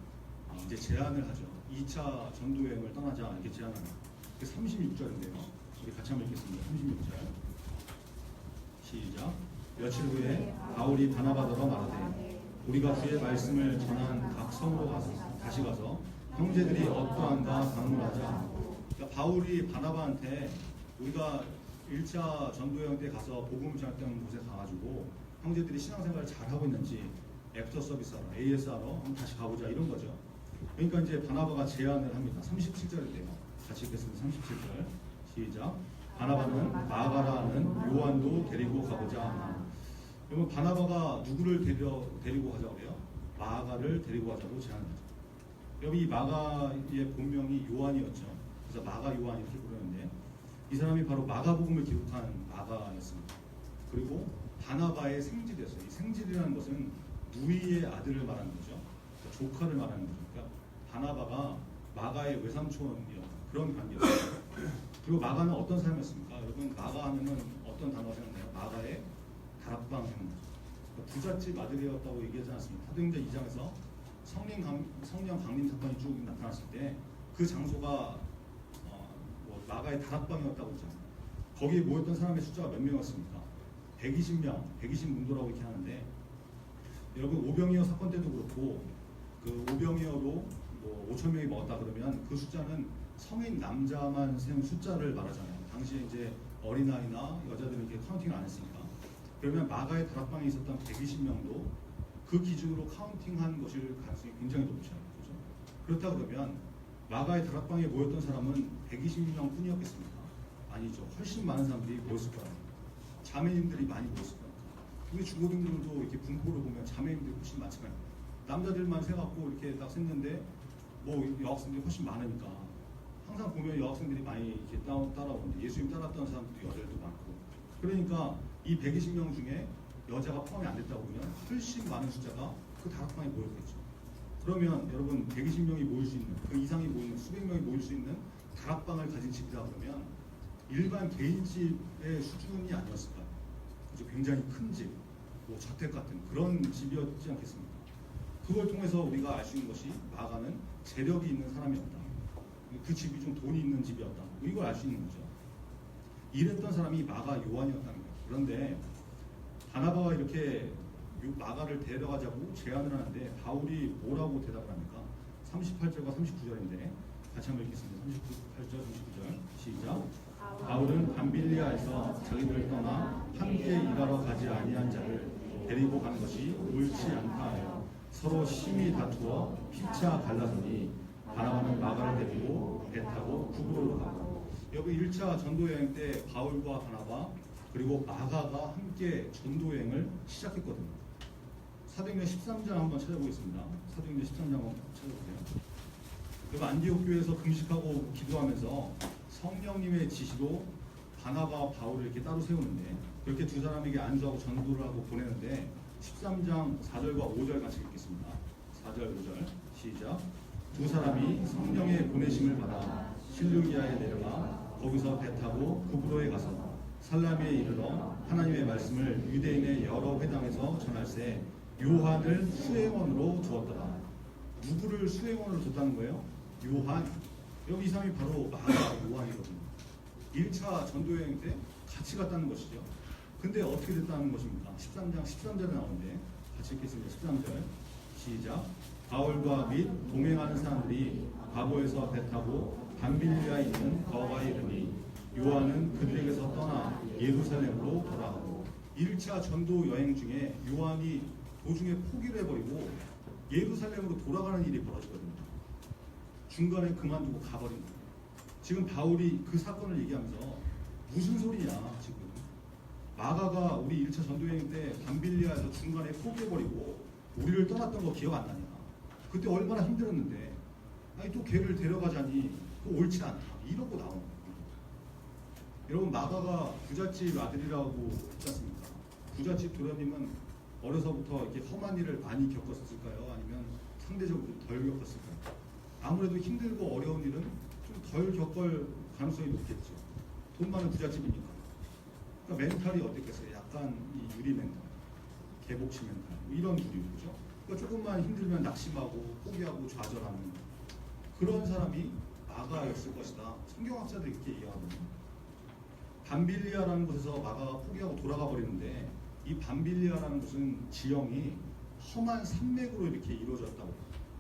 Speaker 1: 이제 제안을 하죠. 2차 전도 여행을 떠나자 이렇게 제안을 합니다. 36절인데요. 우리 같이 한번 읽겠습니다. 36절. 시작. 며칠 후에 바울이 바나바더러 말하되 우리가 주의 말씀을 전한 각 성으로 다시 가서 형제들이 어떠한가 방문하자. 그러니까 바울이 바나바한테 우리가 1차 전도여행 때 가서 복음을 전했던 곳에 가가지고 형제들이 신앙생활을 잘하고 있는지 애프터 서비스하러 AS하러 한번 다시 가보자 이런 거죠. 그러니까 이제 바나바가 제안을 합니다. 37절인데요. 같이 읽겠습니다. 37절 시작. 바나바는 마가라는 요한도 데리고 가보자 하나. 그러면 바나바가 누구를 데리고 가자고 해요? 마가를 데리고 가자고 제안하죠. 여기 이 마가의 본명이 요한이었죠. 그래서 마가 요한 이렇게 부르는데 이 사람이 바로 마가복음을 기록한 마가였습니다. 그리고 바나바의 생질이었어요. 이 생질이라는 것은 누이의 아들을 말하는 거죠. 그러니까 조카를 말하는 거죠. 그러니까 바나바가 마가의 외삼촌이었던 그런 관계였어요. 그리고 마가는 어떤 사람이었습니까? 여러분, 마가 하면은 어떤 단어가 생각나요? 마가의 다락방 생각나죠. 그러니까 부잣집 아들이었다고 얘기하지 않았습니까? 사도행전 2장에서 성령 강림 사건이 쭉 나타났을 때 그 장소가 마가의 다락방이었다고 했잖아요. 거기에 모였던 사람의 숫자가 몇 명이었습니까? 120명, 120문도라고 이렇게 하는데, 여러분 오병이어 사건 때도 그렇고 그 오병이어로 뭐 5천 명이 먹었다 그러면 그 숫자는 성인 남자만 세운 숫자를 말하잖아요. 당시에 이제 어린아이나 여자들은 이렇게 카운팅을 안 했으니까. 그러면 마가의 다락방에 있었던 120명도 그 기준으로 카운팅한 것일 가능성이 굉장히 높죠. 그렇죠? 그렇다 그러면 마가의 다락방에 모였던 사람은 120명 뿐이었겠습니까? 아니죠. 훨씬 많은 사람들이 모였을 거예요. 자매님들이 많이 모였을 거예요. 우리 중고등들도 이렇게 분포를 보면 자매님들이 훨씬 많잖아요. 남자들만 세갖고 이렇게 딱 셌는데 뭐 여학생들이 훨씬 많으니까 항상 보면 여학생들이 많이 이렇게 따라오는데 예수님 따랐던 사람들도 여자들도 많고, 그러니까 이 120명 중에 여자가 포함이 안 됐다고 보면 훨씬 많은 숫자가 그 다락방에 모였겠죠. 그러면 여러분 120명이 모일 수 있는, 그 이상이 모이는, 수백 명이 모일 수 있는 다락방을 가진 집이다 그러면 일반 개인집의 수준이 아니었을까요? 그죠? 굉장히 큰 집, 뭐 저택 같은 그런 집이었지 않겠습니까? 그걸 통해서 우리가 알 수 있는 것이 마가는 재력이 있는 사람이었다. 그 집이 좀 돈이 있는 집이었다. 이걸 알 수 있는 거죠. 이랬던 사람이 마가 요한이었다는 거예요. 그런데 바나바가 이렇게 마가를 데려가자고 제안을 하는데 바울이 뭐라고 대답을 합니까? 38절과 39절인데 같이 한번 읽겠습니다. 38절, 39절 시작. 바울은 밤빌리아에서 자기들을 떠나 함께 일하러 가지 아니한 자를 데리고 가는 것이 옳지 않다 하여 서로 심히 다투어 피차 갈라서니 바나바는 마가를 데리고 배 타고 구브로로 가고. 여기 1차 전도 여행 때 바울과 바나바 그리고 마가가 함께 전도 여행을 시작했거든요. 사도행전 13장 한번 찾아보겠습니다. 사도행전 13장 한번 찾아보세요. 그리고 안디옥 교회에서 금식하고 기도하면서 성령님의 지시로 바나바와 바울을 이렇게 따로 세우는데, 그렇게 두 사람에게 안수하고 전도를 하고 보내는데 13장 4절과 5절 같이 읽겠습니다. 4절 5절 시작. 두 사람이 성령의 보내심을 받아 실루기아에 내려가 거기서 배 타고 구브로에 가서 살라미에 이르러 하나님의 말씀을 유대인의 여러 회당에서 전할세 요한을 수행원으로 두었더라. 누구를 수행원으로 뒀다는 거예요? 요한. 여기 이 사람이 바로 마가 요한이거든요. 1차 전도여행 때 같이 갔다는 것이죠. 근데 어떻게 됐다는 것입니까? 13장 13절에 나오는데 같이 읽겠습니다. 13절 시작. 바울과 및 동행하는 사람들이 바보에서 배 타고 밤빌리아에 있는 거가에 이르니 요한은 그들에게서 떠나 예루살렘으로 돌아가고. 1차 전도 여행 중에 요한이 도중에 포기를 해버리고 예루살렘으로 돌아가는 일이 벌어지거든요. 중간에 그만두고 가버린 거예요. 지금 바울이 그 사건을 얘기하면서 무슨 소리냐, 지금 마가가 우리 1차 전도여행 때 밤빌리아에서 중간에 포기해버리고 우리를 떠났던 거 기억 안 나냐, 그때 얼마나 힘들었는데 아니 또 걔를 데려가자니 그거 옳지 않다, 이러고 나오는 거예요. 여러분, 마가가 부잣집 아들이라고 했지 않습니까? 부잣집 도련님은 어려서부터 이렇게 험한 일을 많이 겪었을까요? 아니면 상대적으로 덜 겪었을까요? 아무래도 힘들고 어려운 일은 좀 덜 겪을 가능성이 높겠죠. 돈 많은 부잣집이니까. 그러니까 멘탈이 어땠겠어요? 약간 이 유리 멘탈, 개복치 멘탈, 뭐 이런 주류, 그죠? 그러니까 조금만 힘들면 낙심하고 포기하고 좌절하는 그런 사람이 마가였을 것이다. 성경학자들이 이렇게 얘기하거든요. 밤빌리아라는 곳에서 마가가 포기하고 돌아가 버리는데, 이 밤빌리아라는 곳은 지형이 험한 산맥으로 이렇게 이루어졌다고.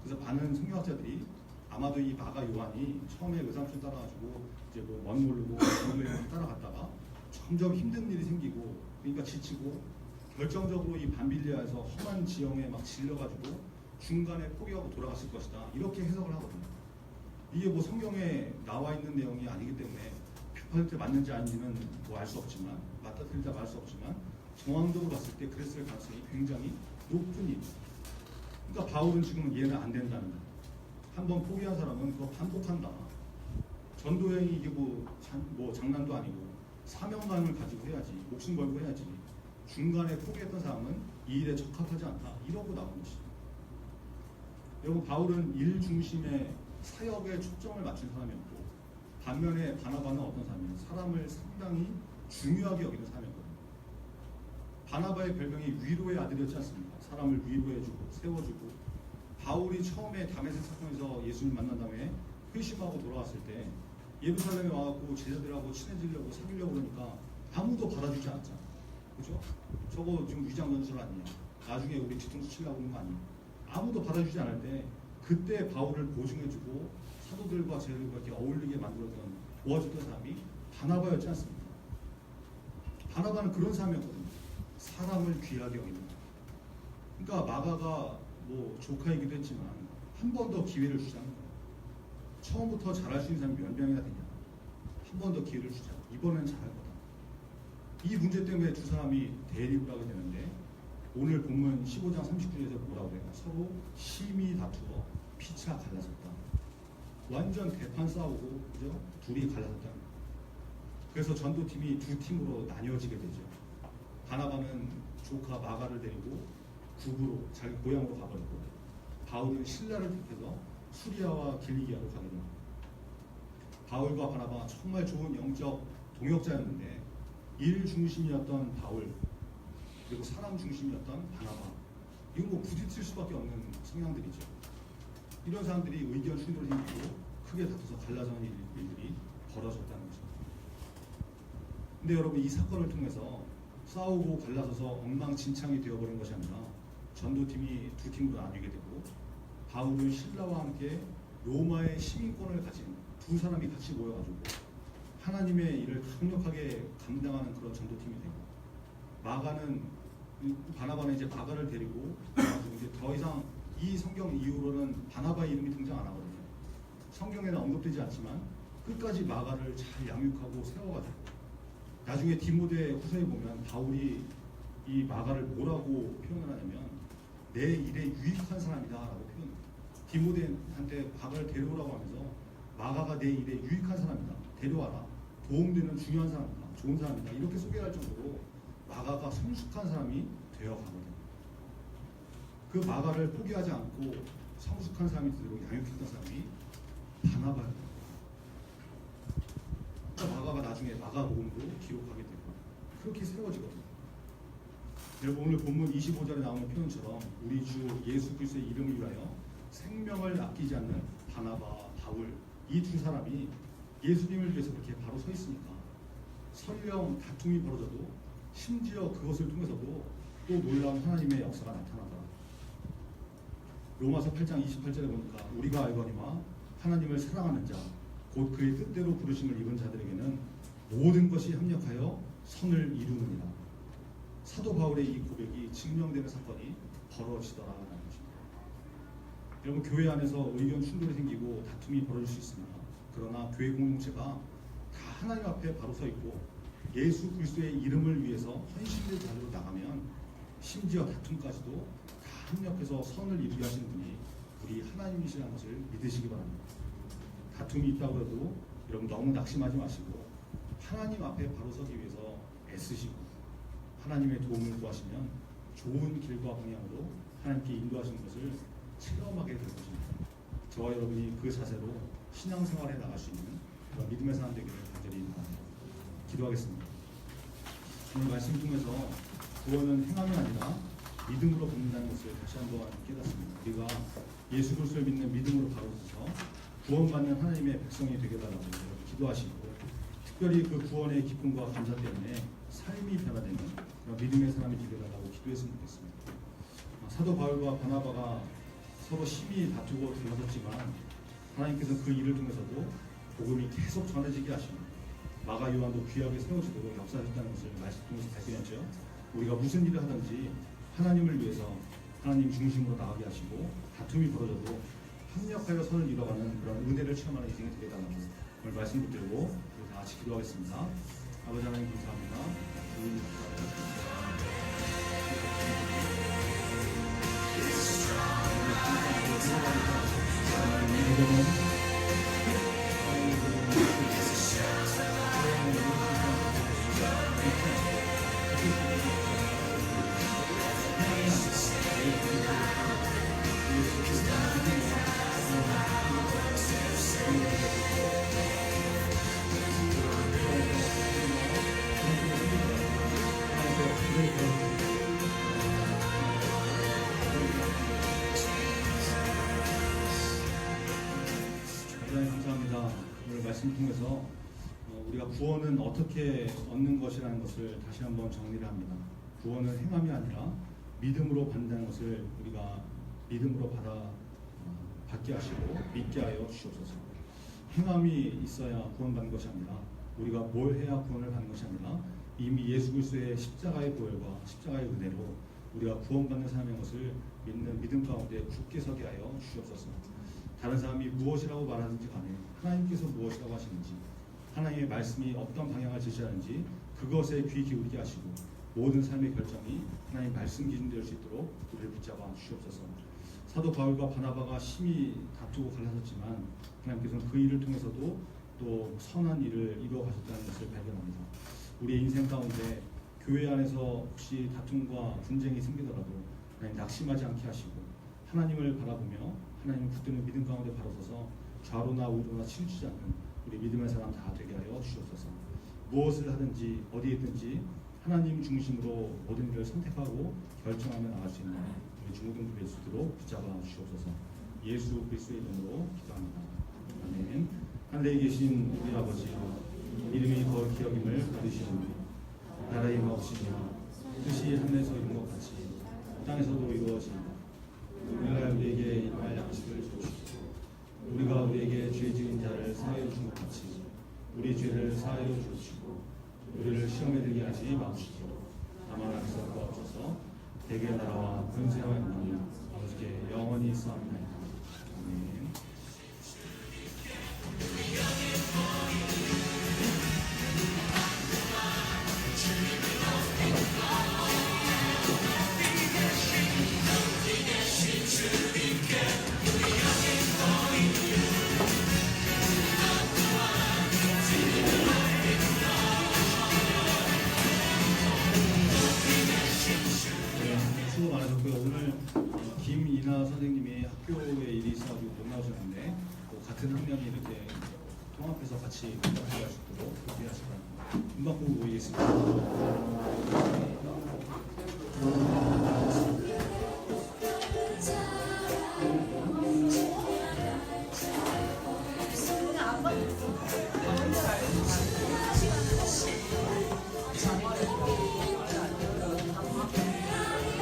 Speaker 1: 그래서 많은 성경학자들이 아마도 이 마가 요한이 처음에 외삼촌 따라가지고 이제 뭐 먼 모르고 전도여행을 따라갔다가 점점 힘든 일이 생기고 그러니까 지치고 결정적으로 이 밤빌리아에서 험한 지형에 막 질려가지고 중간에 포기하고 돌아갔을 것이다, 이렇게 해석을 하거든요. 이게 뭐 성경에 나와 있는 내용이 아니기 때문에 100% 맞는지 아닌지는 뭐 알 수 없지만, 맞다 틀리다 말 수 없지만 정황적으로 봤을 때 그랬을 가능성이 굉장히 높은 일. 그러니까 바울은 지금 얘는 안 된다는 거예요. 한번 포기한 사람은 그거 반복한다. 전도 여행이 이게 뭐 장난도 아니고 사명감을 가지고 해야지, 목숨 걸고 해야지. 중간에 포기했던 사람은 이 일에 적합하지 않다 이러고 나온 것이죠. 여러분, 바울은 일 중심의 사역에 초점을 맞춘 사람이었고, 반면에 바나바는 어떤 사람이에요? 사람을 상당히 중요하게 여기는 사람이었거든요. 바나바의 별명이 위로의 아들이었지 않습니까? 사람을 위로해주고 세워주고, 바울이 처음에 다메섹 사건에서 예수님 만난 다음에 회심하고 돌아왔을 때 예루살렘에 와갖고 제자들하고 친해지려고 사귀려고 그러니까 아무도 받아주지 않았잖아. 그죠? 저거 지금 위장 전술 아니냐? 나중에 우리 뒤통수 치려고 하는 거 아니야? 아무도 받아주지 않을 때 그때 바울을 보증해주고 사도들과 제자들과 이렇게 어울리게 만들었던, 도와줬던 사람이 바나바였지 않습니까? 바나바는 그런 사람이었거든요. 사람을 귀하게 여기는. 그러니까 마가가 뭐 조카이기도 했지만 한 번 더 기회를 주자는 거예요. 처음부터 잘할 수 있는 사람이 몇 명이나 되냐? 한 번 더 기회를 주자. 이번엔 잘할 거다. 이 문제 때문에 두 사람이 대립을 하게 되는데, 오늘 본문 15장 39절에서 뭐라고 해요? 서로 심히 다투어 피차 갈라섰다. 완전 대판 싸우고, 그죠? 둘이 갈라섰다. 그래서 전도팀이 두 팀으로 나뉘어지게 되죠. 바나바는 조카 마가를 데리고 국으로 자기 고향으로 가버리고, 바울은 신라를 택해서 수리아와 길리기아로 가게 됩니다. 바울과 바나바가 정말 좋은 영적 동역자였는데, 일 중심이었던 바울, 그리고 사람 중심이었던 바나바, 이건 뭐 부딪힐 수밖에 없는 성향들이죠. 이런 사람들이 의견 충돌이 생기고 크게 다투서 갈라서는 일들이 벌어졌다는 거죠. 근데 여러분, 이 사건을 통해서 싸우고 갈라서서 엉망진창이 되어버린 것이 아니라 전도팀이 두 팀으로 나뉘게 되고, 바울은 신라와 함께 로마의 시민권을 가진 두 사람이 같이 모여가지고 하나님의 일을 강력하게 감당하는 그런 전도팀이 되고, 마가는, 바나바는 이제 마가를 데리고 이제 더 이상 이 성경 이후로는 바나바의 이름이 등장 안 하거든요. 성경에는 언급되지 않지만 끝까지 마가를 잘 양육하고 세워가지고, 나중에 디모데 후서에 보면 바울이 이 마가를 뭐라고 표현을 하냐면 내 일에 유익한 사람이다 라고 표현해요. 디모데한테 마가를 데려오라고 하면서 마가가 내 일에 유익한 사람이다, 데려와라, 도움되는 중요한 사람이다, 좋은 사람이다, 이렇게 소개할 정도로 마가가 성숙한 사람이 되어가거든요. 그 마가를 포기하지 않고 성숙한 사람이 되도록 양육했던 사람이 바나바였어요. 그러니까 마가가 나중에 마가복음으로 기록하게 되고 그렇게 세워지거든요. 여러분, 오늘 본문 25절에 나오는 표현처럼 우리 주 예수 그리스도의 이름을 위하여 생명을 아끼지 않는 바나바, 바울, 이 두 사람이 예수님을 위해서 그렇게 바로 서 있으니까 설령 다툼이 벌어져도 심지어 그것을 통해서도 또 놀라운 하나님의 역사가 나타나더라. 로마서 8장 28절에 보니까 우리가 알거니와 하나님을 사랑하는 자, 곧 그의 뜻대로 부르심을 입은 자들에게는 모든 것이 합력하여 선을 이루느니라. 사도 바울의 이 고백이 증명되는 사건이 벌어지더라라는 것입니다. 여러분, 교회 안에서 의견 충돌이 생기고 다툼이 벌어질 수 있습니다. 그러나 교회 공동체가 다 하나님 앞에 바로 서 있고 예수 그리스도의 이름을 위해서 헌신을 가지고 나가면 심지어 다툼까지도 다 합력해서 선을 이루게 하시는 분이 우리 하나님이시라는 것을 믿으시기 바랍니다. 다툼이 있다고 해도 여러분 너무 낙심하지 마시고 하나님 앞에 바로 서기 위해서 애쓰시고 하나님의 도움을 구하시면 좋은 길과 방향으로 하나님께 인도하시는 것을 체험하게 될 것입니다. 저와 여러분이 그 자세로 신앙생활에 나갈 수 있는 그런 믿음의 사람 되기를 간절히 바랍니다. 기도하겠습니다. 오늘 말씀 통해서 구원은 행함이 아니라 믿음으로 받는다는 것을 다시 한번 깨닫습니다. 우리가 예수 그리스도를 믿는 믿음으로 바로 서서 구원받는 하나님의 백성이 되게 달라고 기도하시고, 특별히 그 구원의 기쁨과 감사 때문에 삶이 변화되는 그런 믿음의 사람이 되게 달라고 기도했으면 좋겠습니다. 사도 바울과 바나바가 서로 심히 다투고 들러섰지만 하나님께서 그 일을 통해서도 복음이 계속 전해지게 하시고 마가 요한도 귀하게 세워지도록 역사하셨다는 것을 말씀 통해서 발견했죠. 우리가 무슨 일을 하든지 하나님을 위해서 하나님 중심으로 나가게 하시고 다툼이 벌어져도 합력하여 선을 이뤄가는 그런 은혜를 체험하는 인생이 되겠다는 오늘 말씀 붙들고 다 같이 기도하겠습니다. 아버지 하나님 감사합니다. 주님 감사합니다. 말씀을 통해서 우리가 구원은 어떻게 얻는 것이라는 것을 다시 한번 정리를 합니다. 구원은 행함이 아니라 믿음으로 받는다는 것을 우리가 믿음으로 받게 하시고 믿게 하여 주시옵소서. 행함이 있어야 구원받는 것이 아니라 우리가 뭘 해야 구원을 받는 것이 아니라 이미 예수 그리스도의 십자가의 보혈과 십자가의 은혜로 우리가 구원받는 사람인 것을 믿는 믿음 가운데 굳게 서게 하여 주시옵소서. 다른 사람이 무엇이라고 말하든지 간에 하나님께서 무엇이라고 하시는지, 하나님의 말씀이 어떤 방향을 제시하는지 그것에 귀 기울이게 하시고 모든 삶의 결정이 하나님 말씀 기준 될 수 있도록 우리를 붙잡아 주시옵소서. 사도 바울과 바나바가 심히 다투고 갈라섰지만 하나님께서는 그 일을 통해서도 또 선한 일을 이루어 가셨다는 것을 발견합니다. 우리의 인생 가운데 교회 안에서 혹시 다툼과 분쟁이 생기더라도 하나님 낙심하지 않게 하시고 하나님을 바라보며 하나님을 붙드는 믿음 가운데 바로 서서 좌로나 우로나 치우치지 않는 우리 믿음의 사람 다 되게 하여 주옵소서. 무엇을 하든지 어디에 있든지 하나님 중심으로 모든 일을 선택하고 결정하며 나갈 수 있는 우리 중고등부 될 수 있도록 붙잡아 주시옵소서. 예수 그리스도의 이름으로 기도합니다. 아멘. 하늘에 계신 우리 아버지, 이름이 거룩히 여김을 받으시오니 나라의 마옵시며 뜻이 하늘에서 이룬 것 같이 땅에서도 이루어지이다. 우리가 우리에게 일할 양식을 주옵시고 우리가 우리에게 죄 지은 자를 사하여 준 것 같이 우리 죄를 사하여 주옵시고 우리를 시험에 들게 하지 마옵시고 다만 악에서 구하옵소서. 대개 나라와 권세와 영광이 아버지께 영원히 있사옵나이다.